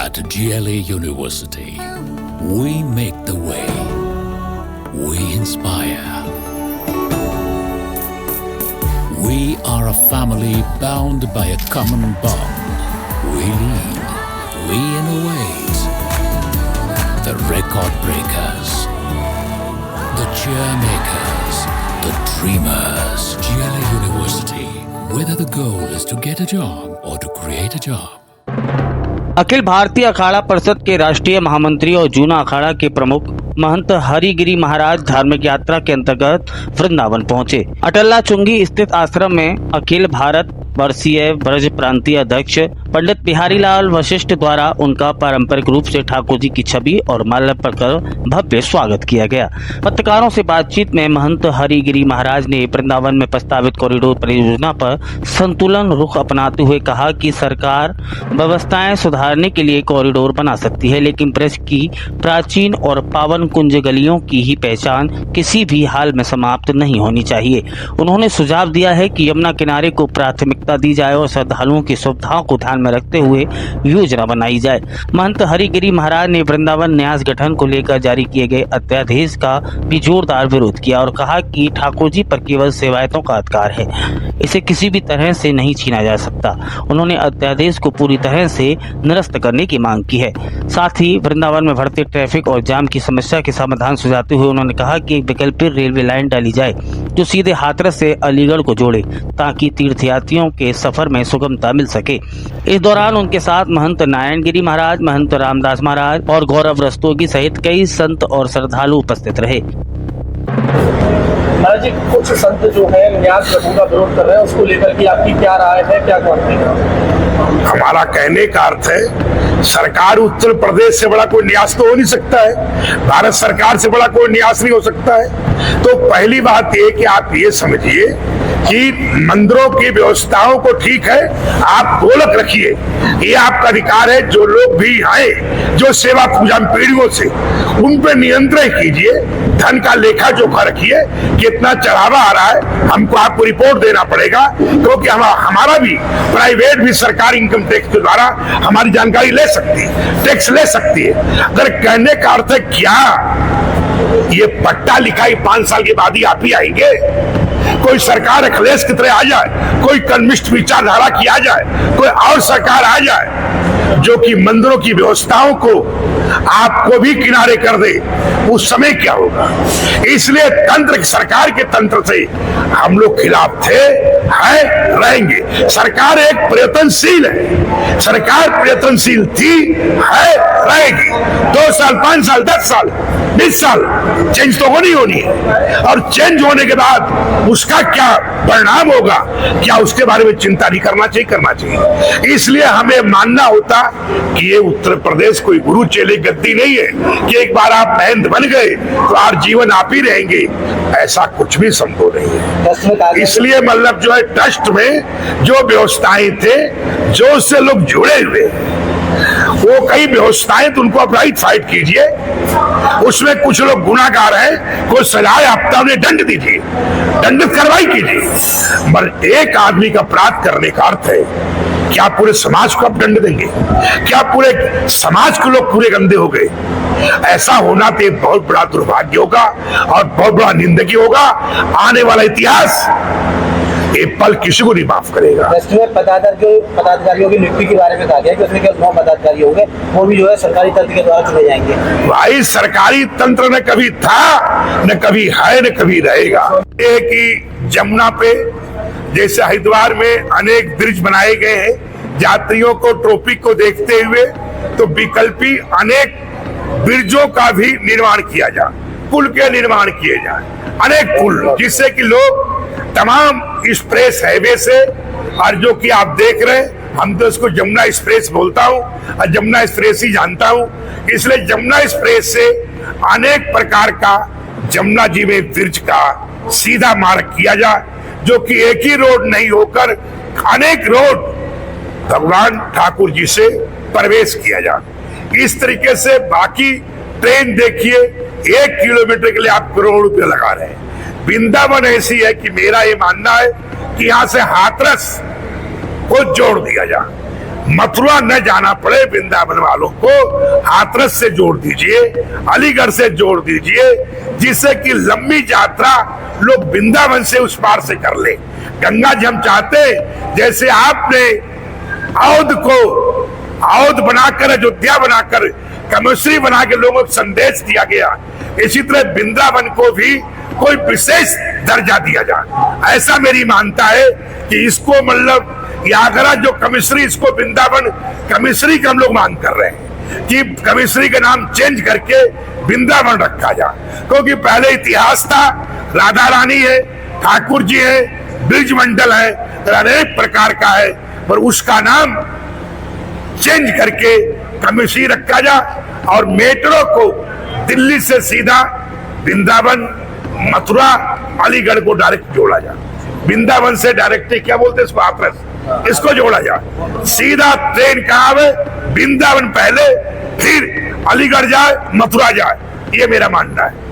At GLA University, we make the way. We inspire. We are a family bound by a common bond. We lead. We innovate. The record breakers. The cheer makers. The dreamers. GLA University. Whether the goal is to get a job or to create a job. Akhil Bharatiya Akhara Parishad के राष्ट्रीय महामंत्री और जूना अखाड़ा के प्रमुख महंत हरिगिरी महाराज धार्मिक यात्रा के अंतर्गत वृंदावन पहुंचे। अटल्ला चुंगी स्थित आश्रम में अखिल भारत वर्षीय ब्रज प्रांतीय अध्यक्ष पंडित बिहारी लाल वशिष्ठ द्वारा उनका पारंपरिक रूप से ठाकुर जी की छवि और माल्यार्पण कर भव्य स्वागत किया गया। पत्रकारों से बातचीत में महंत हरिगिरी महाराज ने वृंदावन में प्रस्तावित कॉरिडोर परियोजना पर संतुलन रुख अपनाते हुए कहा कि सरकार व्यवस्थाएं सुधारने के लिए कॉरिडोर बना सकती है, लेकिन ब्रज की प्राचीन और पावन कुंज गलियों की ही पहचान किसी भी हाल में समाप्त नहीं होनी चाहिए। उन्होंने सुझाव दिया है कि यमुना किनारे को प्राथमिकता दी जाए और श्रद्धालुओं की सुविधाओं को ध्यान में रखते हुए योजना बनाई जाए। महंत हरिगिरी महाराज ने वृंदावन न्यास गठन को लेकर जारी किए गए अध्यादेश का भी जोरदार विरोध किया और कहा कि ठाकुर जी पर केवल सेवायतों का अधिकार है, इसे किसी भी तरह से नहीं छीना जा सकता। उन्होंने अध्यादेश को पूरी तरह से निरस्त करने की मांग की है। साथ ही वृंदावन में बढ़ते ट्रैफिक और जाम की समस्या के समाधान सुझाते हुए उन्होंने कहा कि एक वैकल्पिक रेलवे लाइन डाली जाए जो सीधे हाथरस से अलीगढ़ को जोड़े, ताकि तीर्थयात्रियों के सफर में सुगमता मिल सके। इस दौरान उनके साथ महंत नारायण गिरी महाराज, महंत रामदास महाराज और गौरव रस्तोगी सहित कई संत और श्रद्धालु उपस्थित रहे। महाराज जी, कुछ संत जो है न्यास गठन का विरोध कर रहे हैं, उसको लेकर के आपकी क्या राय है, क्या कहते हैं? हमारा कहने का अर्थ है, सरकार उत्तर प्रदेश से बड़ा कोई न्यास तो हो नहीं सकता है, भारत सरकार से बड़ा कोई न्यास नहीं हो सकता है। तो पहली बात ये कि आप ये समझिए कि मंदिरों की व्यवस्थाओं को ठीक है, आप गोलक रखिए, ये आपका अधिकार है। जो लोग भी आए, जो सेवा पूजा पीढ़ियों से, उन पर नियंत्रण कीजिए, धन का लेखा जोखा रखिए, कितना चढ़ावा आ रहा है हमको आपको रिपोर्ट देना पड़ेगा, क्योंकि हमारा भी प्राइवेट भी सरकार इनकम टैक्स के द्वारा हमारी जानकारी ले सकती है, टैक्स ले सकती है। अगर कहने का अर्थ है क्या ये पट्टा लिखाई 5 साल के बाद ही आप ही आएंगे? कोई सरकार अखिलेश की तरह आ जाए, कोई कम्युनिस्ट विचारधारा की आ जाए, कोई और सरकार आ जाए जो कि मंदिरों की व्यवस्थाओं को आपको भी किनारे कर दे, उस समय क्या होगा? इसलिए तंत्र, सरकार के तंत्र से हम लोग खिलाफ थे, हैं, रहेंगे। सरकार एक प्रयत्नशील है, सरकार प्रयत्नशील थी, है, रहेगी। 2 साल, 5 साल, 10 साल, 20 साल चेंज तो होनी है, और चेंज होने के बाद उसका क्या परिणाम होगा, क्या उसके बारे में चिंता नहीं करना चाहिए? इसलिए हमें मानना होता कि ये उत्तर प्रदेश कोई गुरु चेले गद्दी नहीं है कि एक बार आप महंत बन गए तो आप जीवन आप ही रहेंगे, ऐसा कुछ भी संभव नहीं है। इसलिए मतलब जो है ट्रस्ट में जो व्यवस्थाएं थे, जो उससे लोग जुड़े हुए, वो कई व्यवस्थाएं तो उनको अपराइट फाइट कीजिए, उसमें कुछ लोग गुनाहगार हैं, कोई सजाए आपता उन्हें दंड दीजिए, दंडित कार्रवाई कीजिए। मगर एक आदमी का अपराध करने का अर्थ है क्या पूरे समाज को आप दंड देंगे? क्या पूरे समाज के लोग पूरे गंदे हो गए? ऐसा होना तो बहुत बड़ा दुर्भाग्य होगा और बहुत बड़ा निंदनीय होगा। आने वाला इतिहास ये पल किसी को नहीं माफ करेगा। पदाधिकारियों की नियुक्ति के बारे में कहा गया कि उसमें केवल 9 पदाधिकारी होंगे, वो भी जो है सरकारी तंत्र के द्वारा चुने जाएंगे। भाई, सरकारी तंत्र न कभी था, न कभी है, न कभी रहेगा। ये कि जमुना पे जैसे हरिद्वार में अनेक ब्रिज बनाए गए हैं, यात्रियों को ट्रैफिक को देखते हुए, तो विकल्पी अनेक ब्रिजों का भी निर्माण किया जाए, पुल के निर्माण किए जाए, अनेक पुल, जिससे कि लोग तमाम एक्सप्रेस हाईवे से, और जो कि आप देख रहे हैं, हम तो इसको जमुना एक्सप्रेस बोलता हूँ और जमुना एक्सप्रेस ही जानता हूँ, इसलिए जमुना एक्सप्रेस से अनेक प्रकार का जमुना जी में ब्रिज का सीधा मार्ग किया जाए, जो कि एक ही रोड नहीं होकर अनेक रोड भगवान ठाकुर जी से प्रवेश किया जाए। इस तरीके से बाकी ट्रेन देखिए, 1 किलोमीटर के लिए आप करोड़ रुपए लगा रहे हैं। वृंदावन ऐसी है कि मेरा ये मानना है कि यहाँ से हाथरस को जोड़ दिया जाए, मथुरा न जाना पड़े वृंदावन वालों को हाथरस से जोड़ दीजिए, अलीगढ़ से जोड़ दीजिए, जिससे कि लंबी यात्रा लोग वृंदावन से उस पार से कर ले। गंगा जी हम चाहते जैसे आपने औध को औध बनाकर, अयोध्या बनाकर, कमिश्री बना के लोगों को संदेश दिया गया, इसी तरह वृंदावन को भी कोई विशेष दर्जा दिया जाए। ऐसा मेरी मानता है कि इसको मतलब आगरा जो कमिश्री, इसको वृंदावन कमिश्री का हम लोग मांग कर रहे हैं कि कमिश्री का नाम चेंज करके वृंदावन रखा जाए, क्योंकि पहले इतिहास था, राधा रानी है, ठाकुर जी है, ब्रिज मंडल है, अनेक प्रकार का है, पर उसका नाम चेंज करके कमिश्री रखा जाए और मेट्रो को दिल्ली से सीधा वृंदावन, मथुरा, अलीगढ़ को डायरेक्ट जोड़ा जाए। वृंदावन से डायरेक्ट क्या बोलते हैं इसको, हाथरस, इसको जोड़ा जाए। सीधा ट्रेन कहाँ है, वृंदावन पहले, फिर अलीगढ़ जाए, मथुरा जाए, ये मेरा मानना है।